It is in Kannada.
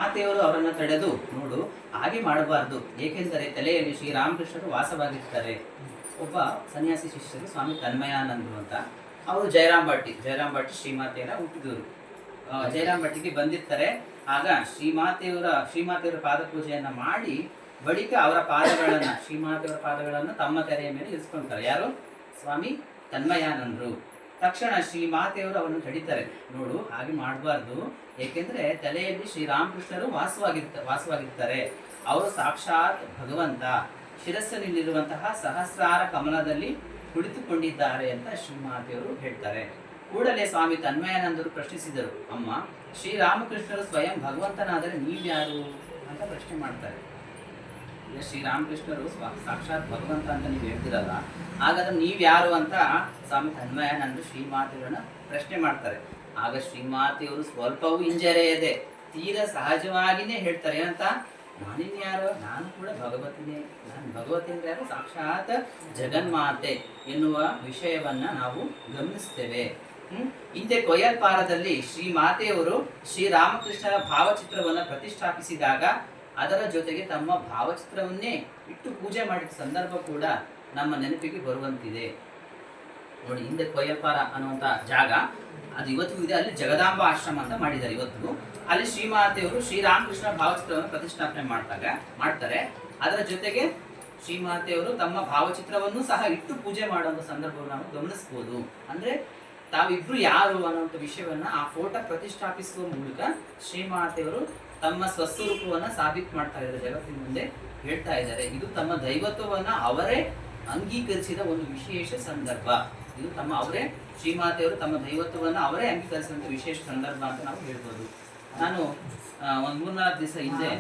ಮಾತೆಯವರು ಅವರನ್ನು ತಡೆದು ನೋಡು ಹಾಗೆ ಮಾಡಬಾರದು, ಏಕೆಂದರೆ ತಲೆಯಲ್ಲಿ ಶ್ರೀರಾಮಕೃಷ್ಣರು ವಾಸವಾಗಿರ್ತಾರೆ. ಒಬ್ಬ ಸನ್ಯಾಸಿ ಶಿಷ್ಯರು ಸ್ವಾಮಿ ತನ್ಮಯಾನಂದರು ಅಂತ. ಅವರು ಜಯರಾಮ್ ಭಟ್ಟಿ ಶ್ರೀಮಾತೆಯರ ಹುಟ್ಟಿದವರು. ಜಯರಾಮ್ ಭಟ್ಟಿಗೆ ಬಂದಿರ್ತಾರೆ. ಆಗ ಶ್ರೀಮಾತೆಯವರ ಪಾದ ಪೂಜೆಯನ್ನ ಮಾಡಿ ಬಳಿಕ ಅವರ ಪಾದಗಳನ್ನ ಶ್ರೀಮಾತೆಯವರ ಪಾದಗಳನ್ನು ತಮ್ಮ ತೆರೆಯ ಮೇಲೆ ಇರಿಸ್ಕೊಳ್ತಾರೆ. ಯಾರು? ಸ್ವಾಮಿ ತನ್ಮಯಾನಂದರು. ತಕ್ಷಣ ಶ್ರೀಮಾತೆಯವರು ಅವರನ್ನು ತಡಿತಾರೆ. ನೋಡು ಹಾಗೆ ಮಾಡಬಾರ್ದು, ಏಕೆಂದ್ರೆ ತಲೆಯಲ್ಲಿ ಶ್ರೀರಾಮಕೃಷ್ಣರು ವಾಸವಾಗಿರ್ತಾರೆ. ಅವರು ಸಾಕ್ಷಾತ್ ಭಗವಂತ ಶಿರಸ್ಸಿನಲ್ಲಿರುವಂತಹ ಸಹಸ್ರಾರ ಕಮಲದಲ್ಲಿ ಕುಳಿತುಕೊಂಡಿದ್ದಾರೆ ಅಂತ ಶ್ರೀಮಾತೆಯವರು ಹೇಳ್ತಾರೆ. ಕೂಡಲೇ ಸ್ವಾಮಿ ತನ್ಮಯಾನಂದರು ಪ್ರಶ್ನಿಸಿದರು, ಅಮ್ಮ, ಶ್ರೀರಾಮಕೃಷ್ಣರು ಸ್ವಯಂ ಭಗವಂತನಾದರೆ ನೀವ್ಯಾರು ಅಂತ ಪ್ರಶ್ನೆ ಮಾಡ್ತಾರೆ. ಈಗ ಶ್ರೀರಾಮಕೃಷ್ಣರು ಸಾಕ್ಷಾತ್ ಭಗವಂತ ಅಂತ ನೀವು ಹೇಳ್ತಿರಲ್ಲ, ಹಾಗಾದ್ರೆ ನೀವ್ಯಾರು ಅಂತ ಸ್ವಾಮಿ ತನ್ಮಯಾನಂದರು ಶ್ರೀಮಾತೆಯವರನ್ನ ಪ್ರಶ್ನೆ ಮಾಡ್ತಾರೆ. ಆಗ ಶ್ರೀಮಾತೆಯವರು ಸ್ವಲ್ಪವೂ ಹಿಂಜರಿಯದೆ ತೀರ ಸಹಜವಾಗಿನೇ ಹೇಳ್ತಾರೆ. ಏನಂತ? ನಾನಿನ್ಯಾರು? ನಾನು ಕೂಡ ಭಗವತಿನೇ. ನಾನು ಭಗವತಿ ಅಂದ್ರೆ ಯಾರು? ಸಾಕ್ಷಾತ್ ಜಗನ್ಮಾತೆ ಎನ್ನುವ ವಿಷಯವನ್ನ ನಾವು ಗಮನಿಸ್ತೇವೆ. ಹಿಂದೆ ಕೊಯ್ಯಲ್ಪಾರದಲ್ಲಿ ಶ್ರೀಮಾತೆಯವರು ಶ್ರೀರಾಮಕೃಷ್ಣರ ಭಾವಚಿತ್ರವನ್ನು ಪ್ರತಿಷ್ಠಾಪಿಸಿದಾಗ ಅದರ ಜೊತೆಗೆ ತಮ್ಮ ಭಾವಚಿತ್ರವನ್ನೇ ಇಟ್ಟು ಪೂಜೆ ಮಾಡಿದ ಸಂದರ್ಭ ಕೂಡ ನಮ್ಮ ನೆನಪಿಗೆ ಬರುವಂತಿದೆ. ನೋಡಿ, ಹಿಂದೆ ಕೊಯ್ಯಲ್ಪಾರ ಅನ್ನುವಂಥ ಜಾಗ ಅದು ಇವತ್ತಿಗೂ ಇದೆ. ಅಲ್ಲಿ ಜಗದಾಂಬ ಆಶ್ರಮ ಅಂತ ಮಾಡಿದ್ದಾರೆ ಇವತ್ತು. ಅಲ್ಲಿ ಶ್ರೀಮಾತೆಯವರು ಶ್ರೀರಾಮಕೃಷ್ಣ ಭಾವಚಿತ್ರವನ್ನು ಪ್ರತಿಷ್ಠಾಪನೆ ಮಾಡ್ತಾರೆ. ಅದರ ಜೊತೆಗೆ ಶ್ರೀಮಾತೆಯವರು ತಮ್ಮ ಭಾವಚಿತ್ರವನ್ನು ಸಹ ಇಟ್ಟು ಪೂಜೆ ಮಾಡುವಂಥ ಸಂದರ್ಭವನ್ನು ನಾವು ಗಮನಿಸ್ಬೋದು. ಅಂದ್ರೆ ತಾವಿಬ್ರು ಯಾರು ಅನ್ನುವಂಥ ವಿಷಯವನ್ನ ಆ ಫೋಟೋ ಪ್ರತಿಷ್ಠಾಪಿಸುವ ಮೂಲಕ ಶ್ರೀಮಾತೆಯವರು ತಮ್ಮ ಸ್ವಸ್ವರೂಪವನ್ನ ಸಾಬೀತು ಮಾಡ್ತಾ ಇದ್ದಾರೆ, ಜಗತ್ತಿನ ಮುಂದೆ ಹೇಳ್ತಾ ಇದ್ದಾರೆ. ಇದು ತಮ್ಮ ದೈವತ್ವವನ್ನ ಅವರೇ ಅಂಗೀಕರಿಸಿದ ಒಂದು ವಿಶೇಷ ಸಂದರ್ಭ. ಇದು ಶ್ರೀಮಾತೆಯವರು ತಮ್ಮ ದೈವತ್ವವನ್ನ ಅವರೇ ಅಂಗೀಕರಿಸಿದಂಥ ವಿಶೇಷ ಸಂದರ್ಭ ಅಂತ ನಾವು ಹೇಳ್ಬೋದು. ನಾನು ಒಂದು 3-4 ದಿವಸ ಹಿಂದೆ